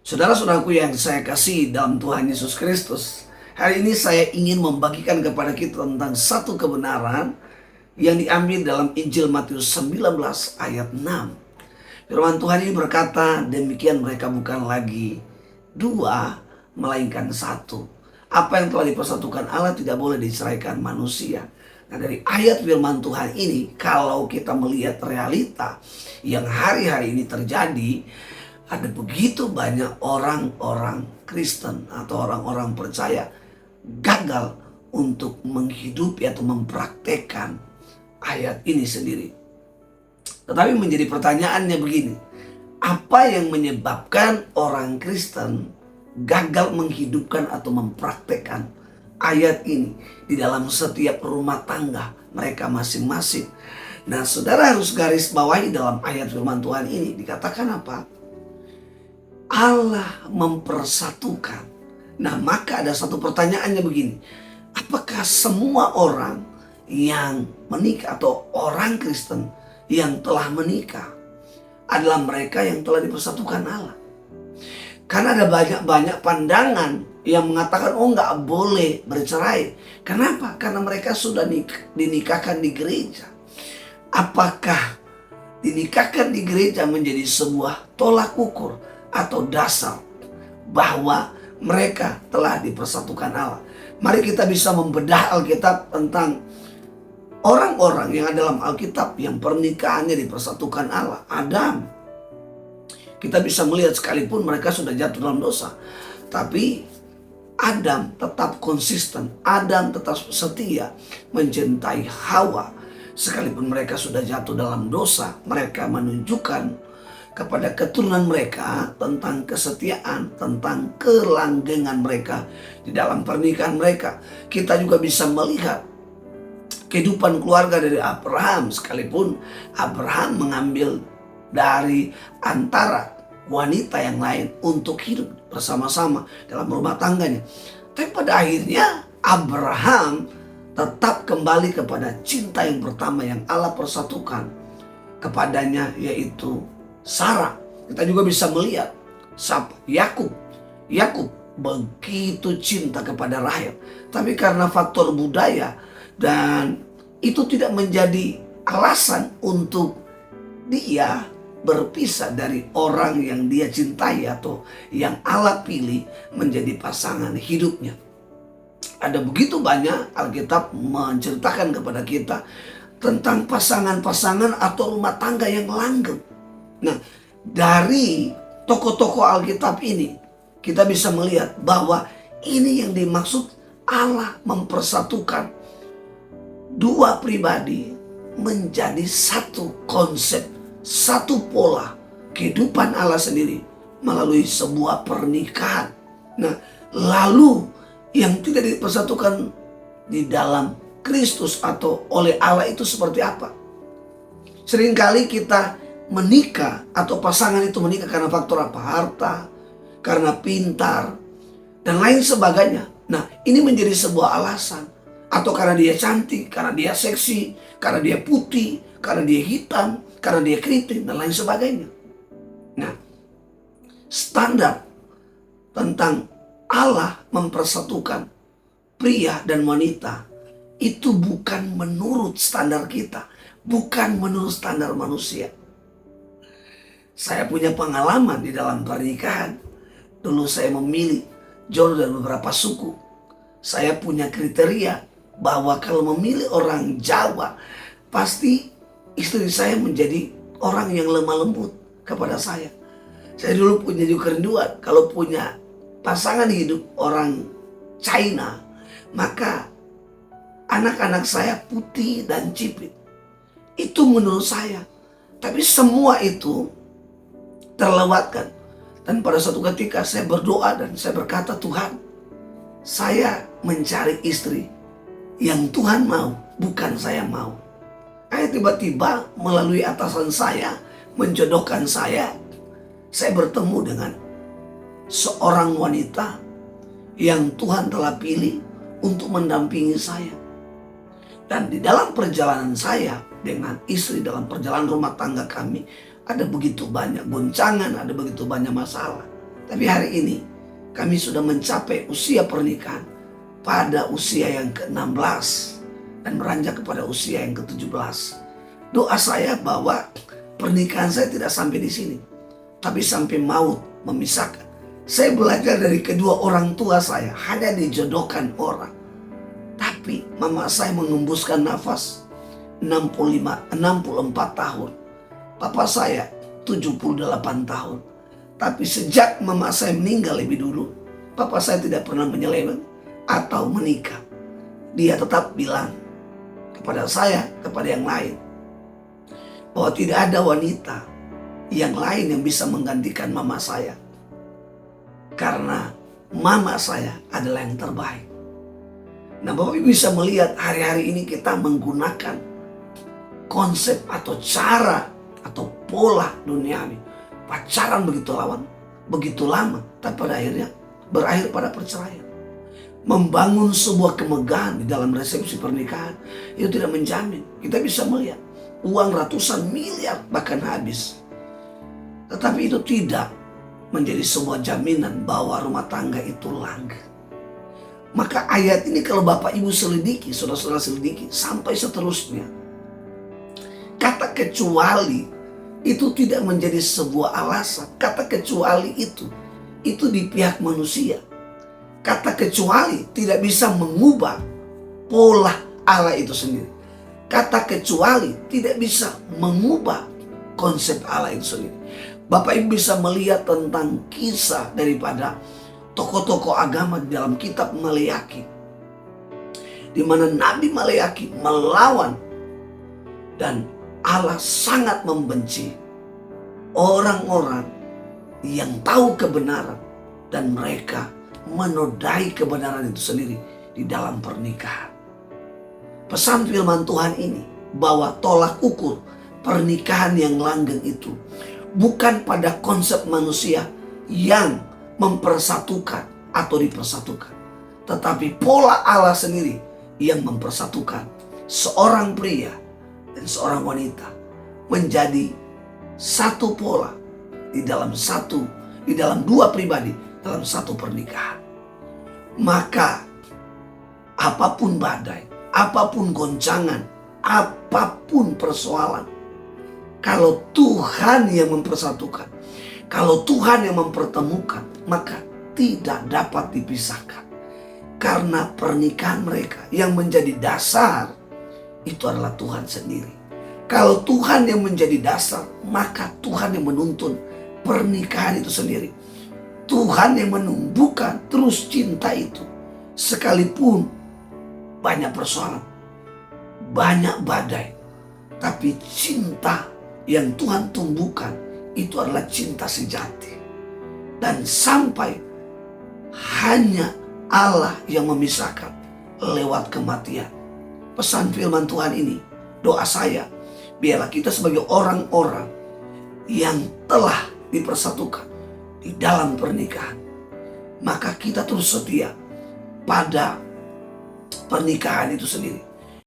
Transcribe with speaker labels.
Speaker 1: Saudara-saudaraku yang saya kasih dalam Tuhan Yesus Kristus, hari ini saya ingin membagikan kepada kita tentang satu kebenaran yang diambil dalam Injil Matius 19 ayat 6. Firman Tuhan ini berkata, demikian mereka bukan lagi dua, melainkan satu. Apa yang telah dipersatukan Allah tidak boleh diceraikan manusia. Nah, dari ayat firman Tuhan ini, kalau kita melihat realita yang hari-hari ini terjadi, ada begitu banyak orang-orang Kristen atau orang-orang percaya gagal untuk menghidupi atau mempraktekkan ayat ini sendiri. Tetapi menjadi pertanyaannya begini, apa yang menyebabkan orang Kristen gagal menghidupkan atau mempraktekkan ayat ini di dalam setiap rumah tangga mereka masing-masing? Nah, saudara harus garis bawahi dalam ayat firman Tuhan ini dikatakan apa? Allah mempersatukan. Nah, maka ada satu pertanyaannya begini. Apakah semua orang yang menikah atau orang Kristen yang telah menikah adalah mereka yang telah dipersatukan Allah? Karena ada banyak pandangan yang mengatakan, oh nggak boleh bercerai. Kenapa? Karena mereka sudah dinikahkan di gereja. Apakah dinikahkan di gereja menjadi sebuah tolak ukur atau dasar bahwa mereka telah dipersatukan Allah? Mari kita bisa membedah Alkitab tentang orang-orang yang ada dalam Alkitab yang pernikahannya dipersatukan Allah. Adam, kita bisa melihat sekalipun mereka sudah jatuh dalam dosa, tapi Adam tetap konsisten, Adam tetap setia mencintai Hawa. Sekalipun mereka sudah jatuh dalam dosa, mereka menunjukkan kepada keturunan mereka tentang kesetiaan, tentang kelanggengan mereka di dalam pernikahan mereka. Kita juga bisa melihat kehidupan keluarga dari Abraham, sekalipun Abraham mengambil dari antara wanita yang lain untuk hidup bersama-sama dalam rumah tangganya. Tapi pada akhirnya Abraham tetap kembali kepada cinta yang pertama yang Allah persatukan kepadanya, yaitu Sarah. Kita juga bisa melihat Yakub begitu cinta kepada Rahel, tapi karena faktor budaya dan itu tidak menjadi alasan untuk dia berpisah dari orang yang dia cintai atau yang Allah pilih menjadi pasangan hidupnya. Ada begitu banyak Alkitab menceritakan kepada kita tentang pasangan-pasangan atau rumah tangga yang langgeng. Nah, dari tokoh-tokoh Alkitab ini kita bisa melihat bahwa ini yang dimaksud Allah mempersatukan dua pribadi menjadi satu konsep, satu pola kehidupan Allah sendiri melalui sebuah pernikahan. Nah, lalu yang tidak dipersatukan di dalam Kristus atau oleh Allah itu seperti apa? Seringkali kita menikah atau pasangan itu menikah karena faktor apa? Harta, karena pintar, dan lain sebagainya. Nah, ini menjadi sebuah alasan. Atau karena dia cantik, karena dia seksi, karena dia putih, karena dia hitam, karena dia keriting, dan lain sebagainya. Nah, standar tentang Allah mempersatukan pria dan wanita itu bukan menurut standar kita, bukan menurut standar manusia. Saya punya pengalaman di dalam pernikahan. Dulu saya memilih jodoh dari beberapa suku. Saya punya kriteria bahwa kalau memilih orang Jawa, pasti istri saya menjadi orang yang lemah lembut kepada saya. Saya dulu punya juga kerinduan, kalau punya pasangan hidup orang China, maka anak-anak saya putih dan cipit. Itu menurut saya. Tapi semua itu terlewatkan. Dan pada suatu ketika saya berdoa dan saya berkata, Tuhan, saya mencari istri yang Tuhan mau, bukan saya mau. Tiba-tiba melalui atasan saya menjodohkan saya bertemu dengan seorang wanita yang Tuhan telah pilih untuk mendampingi saya. Dan di dalam perjalanan saya dengan istri, dalam perjalanan rumah tangga kami, ada begitu banyak goncangan, ada begitu banyak masalah. Tapi hari ini kami sudah mencapai usia pernikahan pada usia yang ke-16 dan beranjak kepada usia yang ke-17. Doa saya bahwa pernikahan saya tidak sampai di sini, tapi sampai maut memisahkan. Saya belajar dari kedua orang tua saya, hanya dijodohkan orang. Tapi mama saya mengembuskan nafas 64 tahun. Papa saya 78 tahun. Tapi sejak mama saya meninggal lebih dulu, papa saya tidak pernah menyeleweng atau menikah. Dia tetap bilang kepada saya, kepada yang lain, bahwa tidak ada wanita yang lain yang bisa menggantikan mama saya. Karena mama saya adalah yang terbaik. Nah, Bapak Ibu bisa melihat hari-hari ini kita menggunakan konsep atau cara atau pola duniawi. Pacaran begitu lama, tapi pada akhirnya berakhir pada perceraian. Membangun sebuah kemegahan di dalam resepsi pernikahan itu tidak menjamin. Kita bisa melihat uang ratusan miliar bahkan habis. Tetapi itu tidak menjadi sebuah jaminan bahwa rumah tangga itu langgeng. Maka ayat ini kalau Bapak Ibu selidiki, saudara-saudara selidiki sampai seterusnya, kata kecuali itu tidak menjadi sebuah alasan. Kata kecuali itu di pihak manusia. Kata kecuali tidak bisa mengubah pola Allah itu sendiri. Kata kecuali tidak bisa mengubah konsep Allah itu sendiri. Bapak Ibu bisa melihat tentang kisah daripada tokoh-tokoh agama di dalam kitab Maleakhi, di mana Nabi Maleakhi melawan dan Allah sangat membenci orang-orang yang tahu kebenaran dan mereka menodai kebenaran itu sendiri di dalam pernikahan. Pesan firman Tuhan ini bahwa tolak ukur pernikahan yang langgeng itu bukan pada konsep manusia yang mempersatukan atau dipersatukan, tetapi pola Allah sendiri yang mempersatukan seorang pria dan seorang wanita menjadi satu pola di dalam dua pribadi dalam satu pernikahan. Maka apapun badai, apapun goncangan, apapun persoalan, kalau Tuhan yang mempersatukan, kalau Tuhan yang mempertemukan, maka tidak dapat dipisahkan. Karena pernikahan mereka yang menjadi dasar itu adalah Tuhan sendiri. Kalau Tuhan yang menjadi dasar, maka Tuhan yang menuntun pernikahan itu sendiri. Tuhan yang menumbuhkan terus cinta itu. Sekalipun banyak persoalan, banyak badai, tapi cinta yang Tuhan tumbuhkan itu adalah cinta sejati. Dan sampai hanya Allah yang memisahkan lewat kematian. Pesan firman Tuhan ini, doa saya, biarlah kita sebagai orang-orang yang telah dipersatukan di dalam pernikahan, maka kita terus setia pada pernikahan itu sendiri.